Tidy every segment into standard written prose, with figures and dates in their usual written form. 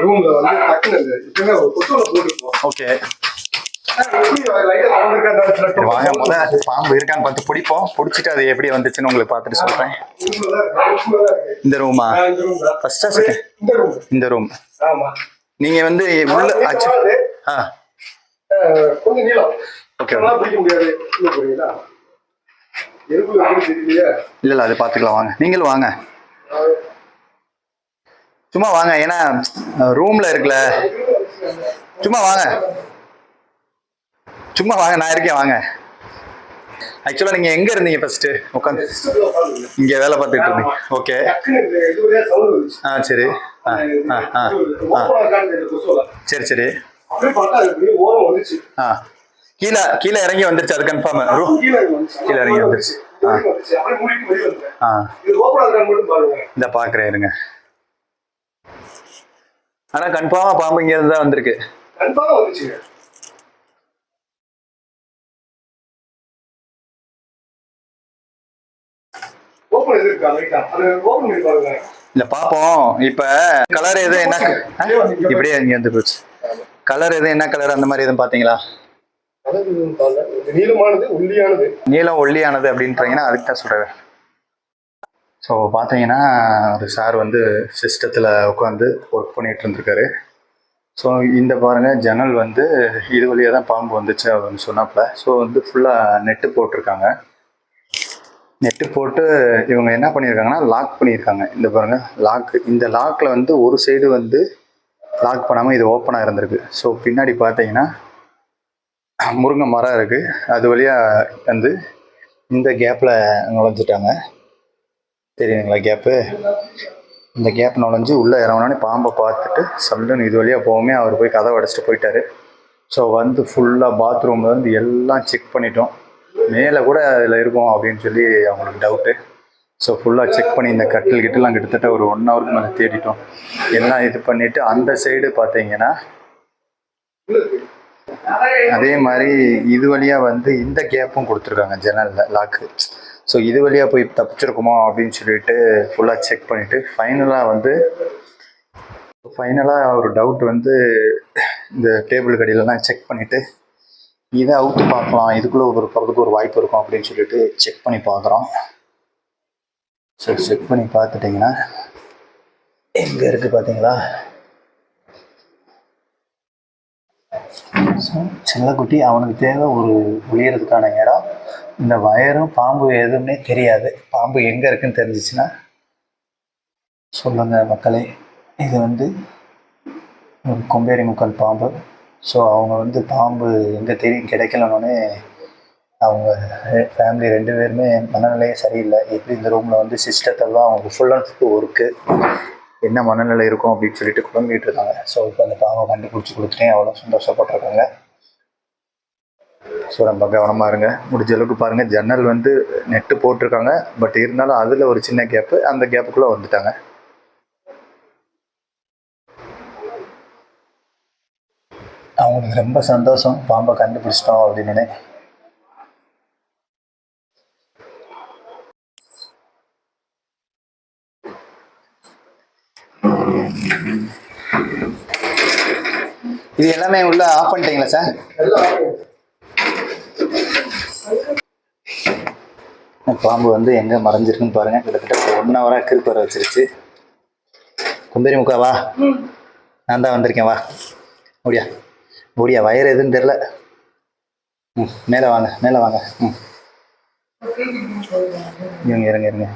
ரூம்ல வந்து டக்குனு இப்பவே ஒரு கொசுல போட்டுருப்போம். ஓகே வாங்க முதல்ல பாம்பு இருக்கான்னு பார்த்து பிடிப்போம். பிடிச்சிட்டு அது எப்படி வந்துச்சுன்னு உங்களுக்கு பார்த்துட்டு சொல்றேன். இந்த ரூமா ஃபர்ஸ்டா செகண்ட்? இந்த ரூம். நீங்க வந்து உள்ள ஆச்சு. கொஞ்சம் நீளம். ஓகே பிடிக்க முடியாது. இல்ல இல்ல அது பாத்துக்கலாம். வாங்க நீங்களும் வாங்க, சும்மா வாங்க. ஏன்னா ரூம்ல இருக்குல்ல, சும்மா வாங்க சும்மா வாங்க, நான் இருக்கேன் வாங்க. ஆக்சுவலா நீங்க எங்க இருந்தீங்க ஃபர்ஸ்ட்? உட்காந்து இங்க வேலை பார்த்துட்டு இருந்தீங்க. ஓகே சரி சரி சரி. கீழே கீழே இறங்கி வந்துருச்சு, அது கன்ஃபார்ம். கீழே இறங்கி வந்துருச்சு. இந்த பாக்குறேன் இருங்க. ஆனா கன்ஃபார்மா பாம்பு இங்க இருந்து தான் வந்திருக்கு. இல்ல பாப்போம். இப்ப கலர் எது என்ன இப்படியே இங்க இருந்து போச்சு. கலர் எது என்ன கலர் அந்த மாதிரி எதுவும் பாத்தீங்களா? நீளம் ஒல்லியானது அப்படின்றீங்கன்னா அதுக்கு தான் சொல்றேன். ஸோ பார்த்தீங்கன்னா ஒரு சார் வந்து சிஸ்டத்தில் உட்காந்து ஒர்க் பண்ணிட்டு இருந்திருக்காரு. ஸோ இந்த பாருங்கள் ஜன்னல் வந்து இது வழியாக தான் பாம்பு வந்துச்சு அப்படின்னு சொன்னாப்புல. ஸோ வந்து ஃபுல்லாக நெட்டு போட்டிருக்காங்க. நெட்டு போட்டு இவங்க என்ன பண்ணியிருக்காங்கன்னா லாக் பண்ணியிருக்காங்க. இந்த பாருங்கள் லாக்கு. இந்த லாக்கில் வந்து ஒரு சைடு வந்து லாக் பண்ணாமல் இது ஓப்பனாக இருந்திருக்கு. ஸோ பின்னாடி பார்த்தீங்கன்னா முருங்கை மரம் இருக்குது. அது வழியாக வந்து இந்த கேப்பில் நுழைஞ்சிட்டாங்க. தெரியுதுங்களா கேப்பு? இந்த கேப் நுழைஞ்சு உள்ளே இறங்கினோடனே பாம்பை பார்த்துட்டு சல்லுன்னு இது வழியாக போகவுமே அவர் போய் கதவை அடைச்சிட்டு போயிட்டார். ஸோ வந்து ஃபுல்லாக பாத்ரூமில் வந்து எல்லாம் செக் பண்ணிட்டோம். மேலே கூட அதில் இருக்கும் அப்படின்னு சொல்லி அவங்களுக்கு டவுட்டு. ஸோ ஃபுல்லாக செக் பண்ணி இந்த கட்டில் கிட்டலாம் கிட்டத்தட்ட ஒரு 1 ஹவருக்கு மேலே தேடிட்டோம். எல்லாம் இது பண்ணிவிட்டு அந்த சைடு பார்த்தீங்கன்னா அதே மாதிரி இது வழியாக வந்து இந்த கேப்பும் கொடுத்துருக்காங்க ஜன்னலில் லாக்கு. ஸோ இது வழியாக போய் தப்பிச்சிருக்குமோ அப்படின்னு சொல்லிட்டு ஃபுல்லாக செக் பண்ணிவிட்டு ஃபைனலாக ஒரு டவுட் வந்து இந்த டேபிள் கடியிலலாம் செக் பண்ணிவிட்டு இதை அவுத்து பார்க்கலாம், இதுக்குள்ளே போகிறதுக்கு ஒரு வாய்ப்பு இருக்கும் அப்படின்னு சொல்லிட்டு செக் பண்ணி பார்க்குறோம். ஸோ செக் பண்ணி பார்த்துட்டிங்கன்னா எங்கே இருக்குது பார்த்தீங்களா? ஸோ செல்லக்குட்டி அவனுக்கு தேவை ஒரு ஒளியறதுக்கான இடம். இந்த வயரும் பாம்பு எதுவுமே தெரியாது. பாம்பு எங்கே இருக்குன்னு தெரிஞ்சிச்சுன்னா சொல்லுங்கள் மக்களே. இது வந்து ஒரு கொம்பேரி முக்கல் பாம்பு. ஸோ அவங்க வந்து பாம்பு எங்கே தெரியும் கிடைக்கலன்னொன்னே அவங்க ஃபேமிலி 2 பேருமே மனநிலையே சரியில்லை. எப்படி இந்த ரூமில் வந்து சிஸ்டத்தெல்லாம் அவங்களுக்கு ஃபுல் அண்ட் ஃபுல் ஒர்க்கு, என்ன மனநிலை இருக்கும் அப்படின்னு சொல்லிட்டு குழம்பிட்டு இருக்காங்க. ஸோ இப்போ அந்த பாம்பை கண்டுபிடிச்சி கொடுத்துட்டேன், அவ்வளோ சந்தோஷப்பட்டிருக்காங்க. ஸோ ரொம்ப கவனமாக இருங்க. முடிஞ்ச அளவுக்கு பாருங்கள். ஜன்னல் வந்து நெட்டு போட்டிருக்காங்க, பட் இருந்தாலும் அதில் ஒரு சின்ன கேப்பு, அந்த கேப்புக்குள்ளே வந்துட்டாங்க. அவங்களுக்கு ரொம்ப சந்தோஷம் பாம்பை கண்டுபிடிச்சிட்டோம் அப்படின்னு. இது எல்லாமே உள்ள ஆஃப் பண்ணிட்டீங்களா சார்? பாம்பு வந்து எங்கே மறைஞ்சிருக்குன்னு பாருங்கள். கிட்டத்தட்ட 1 ஹவராக கிருப்பு வர வச்சிருச்சு. கொம்பேரி முக்கா வா, நான் தான் வந்திருக்கேன், வா ஓடியா ஓடியா. வயர் எதுன்னு தெரில. மேலே வாங்க மேலே வாங்க. இருங்க இருங்க இருங்க.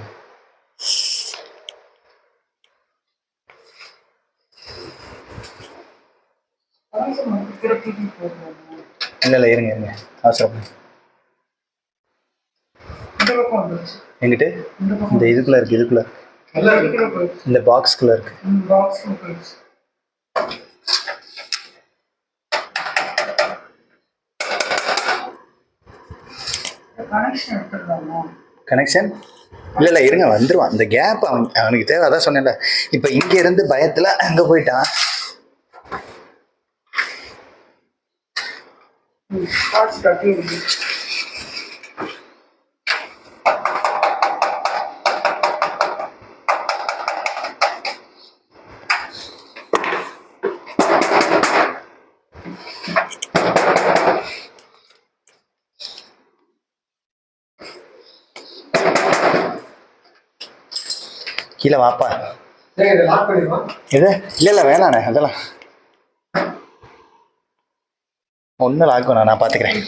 இல்லை இல்லை இருங்க இருங்க, அவசரம். எங்கிட்ட இந்த இதுக்குள்ள இருக்கு, இதுக்குள்ள இந்த பாக்ஸ்குள்ள இருக்கு. கனெக்ஷன் இல்லை இல்லை இருங்க, வந்துடுவான். இந்த கேப் அவனுக்கு தேவை, அதான் சொன்னேன்ல. இப்போ இங்க இருந்து பயத்தில் அங்கே போயிட்டான். கீழே வாப்பா. ஏங்க இதை லாக் பண்ணிடுமா? எது? இல்லை வேணாண்ணே, அதெல்லாம் ஒன்றும் லாக் வேணாம், நான் பார்த்துக்கிறேன்.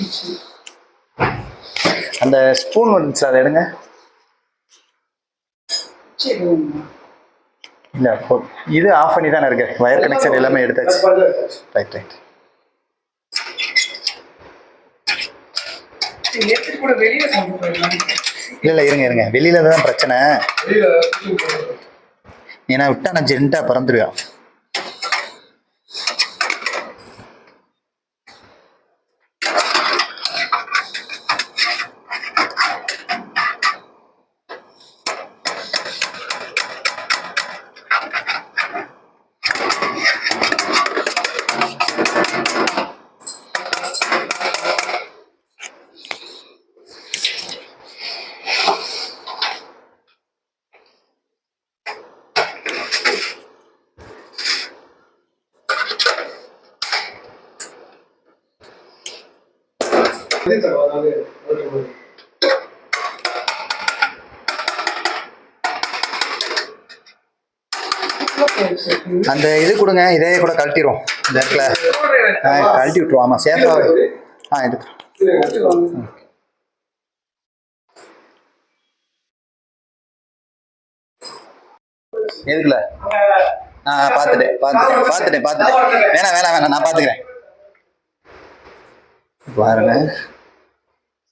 அந்த ஸ்பூன் வந்துச்சு, அதை எடுங்க. இல்லை, இது ஆஃப் பண்ணி தானே இருக்கு, வயர் கனெக்ஷன் எல்லாமே எடுத்தாச்சு. Right right. இல்லை இருங்க, வெளியில தான் பிரச்சனை. ஏன்னா விட்டா நான் ஜென்ட்டா பறந்துருவேன். அந்த இது கொடுங்க, இதே கூட கழட்டிடுவோம் இந்த இடத்துல. கழட்டி விட்டுருவோம். ஆமாம் சேஃபாக. எடுத்து எதுக்குல? பார்த்துட்டேன். வேணாம், நான் பார்த்துக்கிறேன். பாருங்க,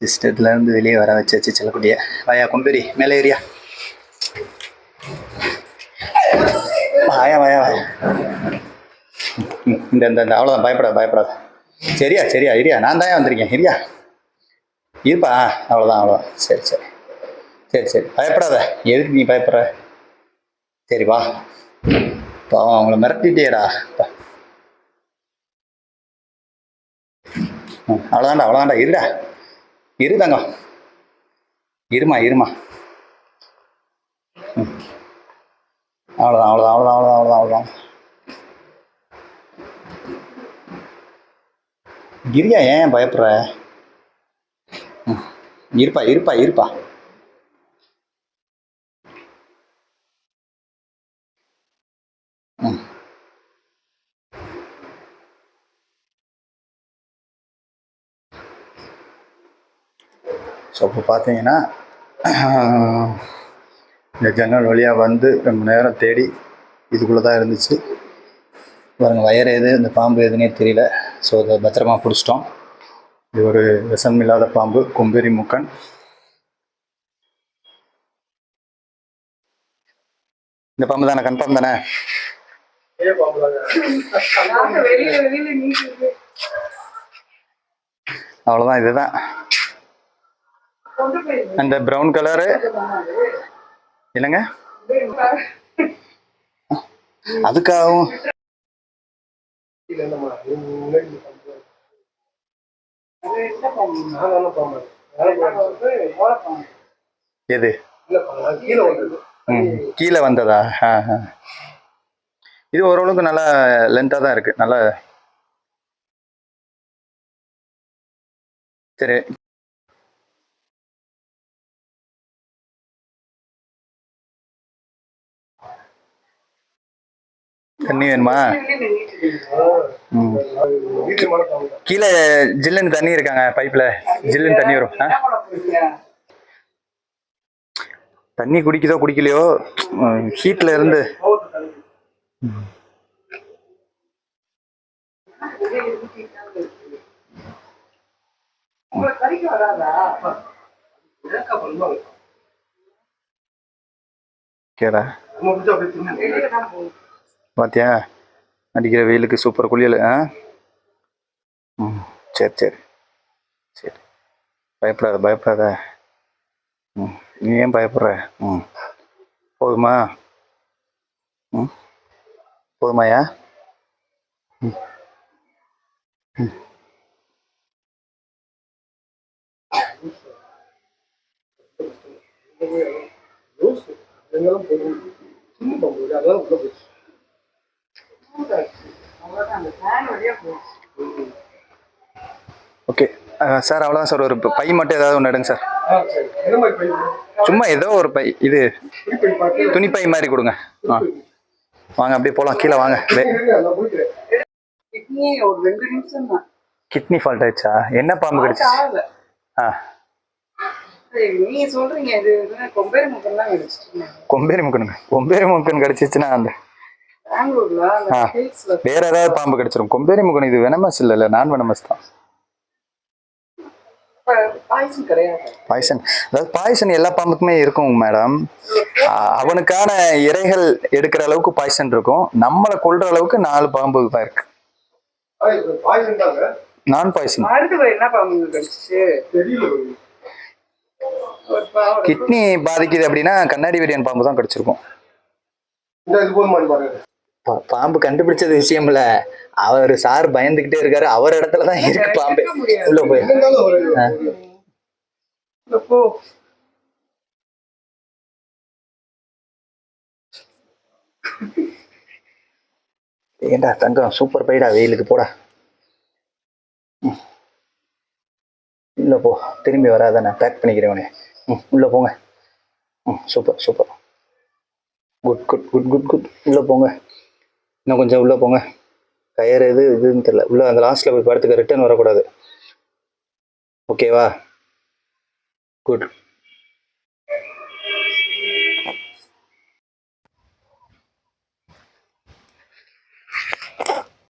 சிஸ்டத்துல இருந்து வெளியே வர வச்சாச்சு செல்லக்குட்டிய. வாயா கொம்பேரி, மேலே ஏரியா. வாயா. இந்த அவ்வளோதான், பயப்படாத. சரியா இரியா, நான் தான் வந்திருக்கேன். இருப்பா. அவ்வளோதான். சரி பயப்படாத. எதுக்கு நீ பயப்படுற? சரி வா. பாவம், அவங்கள மிரட்டிட்டியேடா. அவ்வளோதான்டா. இரு தங்கம். இருமா. அவ்வளோதான். கிரியா, ஏன் பயப்படுற? இருப்பா. ஸோ இப்போ பார்த்தீங்கன்னா இந்த ஜன்னல் வழியாக வந்து ரொம்ப நேரம் தேடி இதுக்குள்ளே தான் இருந்துச்சு. பாருங்கள், வயர் எது, இந்த பாம்பு எதுனே தெரியல. ஸோ அதை பத்திரமா பிடிச்சிட்டோம். இது ஒரு விஷம் இல்லாத பாம்பு, கொம்பேரி மூக்கன். இந்த பாம்பு தானே? கன்ஃபார்ம் தானே? அவ்வளோதான். இதுதான் அந்த ப்ரௌன் கலரு. என்னங்க அதுக்காகவும் எது கீழே வந்ததா? இது ஓரளவுக்கு நல்லா லென்த்தாக தான் இருக்கு. நல்லா சரி. தண்ணி வேணுமா? கீழே ஜில்லுன்னு தண்ணி இருக்காங்க, பைப்ல ஜில்லுன்னு தண்ணி வரும். தண்ணி குடிக்குதோ குடிக்கலையோ, ஹீட்ல இருந்து கேடா. பாத்தியா, அடிக்கிற வெயிலுக்கு சூப்பர் குளியல். சரி பயப்படாத. நீ ஏன் பயப்படுற? போதுமா? போதுமாயா? ஓகே. சார் அவ்வளோதான் சார். ஒரு பை மட்டும் ஏதாவது ஒன்று எடுங்க சார். சரி. என்ன மாதிரி பை? சும்மா ஏதோ ஒரு பை, இது துணிப்பை பார்த்து. துணிப்பை மாதிரி கொடுங்க. வாங்க அப்படியே போகலாம், கீழே வாங்க. இருங்க, நான் போயிக்கிறேன். கிட்னி ஒரு 2 நிமிஷம் தான். கிட்னி ஃபால்ட் ஆயிடுச்சா? என்ன பாம்பு கடிச்சு? ஆகல. ஆ, நீங்க சொல்றீங்க இது கொம்பேரி முக்கம் தான் கிடைச்சிட்டு கொம்பேரி முக்கனுங்க. கொம்பேரி முக்கன் கடிச்சிச்சுன்னா அந்த பெங்களூர்ல அந்த ஆ. ஹில்ஸ்ல வேற ஏதாவது பாம்பு கடிச்சிரும். கொம்பேரி முக்கன் இது வெனமஸ் இல்லைல்ல, நான் வெனமஸ் தான். பாய்சன் கிடையாது. பாய்சன், அதாவது பாய்சன் எல்லா பாம்புக்குமே இருக்கும் மேடம். அவனுக்கான இரைகள் எடுக்கிற அளவுக்கு பாய்சன் இருக்கும். நம்மளை கொல்ற அளவுக்கு 4 பாம்பு தான் இருக்கு. பாய்சன் தாங்க. நான் பாய்சன். மருத்துவ என்ன பாம்பு கிடைச்சிச்சு தெரியல. கிட்னி பாதிக்குது அப்படின்னா கண்ணாடி விரியன் பாம்பு தான் கடிச்சிருக்கும். இந்த இது போதுமானு பாருங்க. பாம்பு கண்டுபிடிச்சது விஷயம் இல்ல, அவர் சார் பயந்துகிட்டே இருக்காரு. அவர் இடத்துல தான் இருக்கு பாம்பு. உள்ள போய் இருந்தாலும் ஒரு போ. ஏண்டா தங்கம், சூப்பர் பைடா, வெயிலுக்கு போடா. உள்ள போ, திரும்பி வராத, நான் பேக் பண்ணிக்கிறேன் உனே. உள்ள போங்க. Super super, good good good good good. உள்ள போங்க, இன்னும் கொஞ்சம் உள்ள போங்க. கயிறு இதுன்னு தெரியல. உள்ள அந்த லாஸ்ட்ல போய் படுத்துக்க, ரிட்டர்ன் வரக்கூடாது. ஓகேவா? குட்.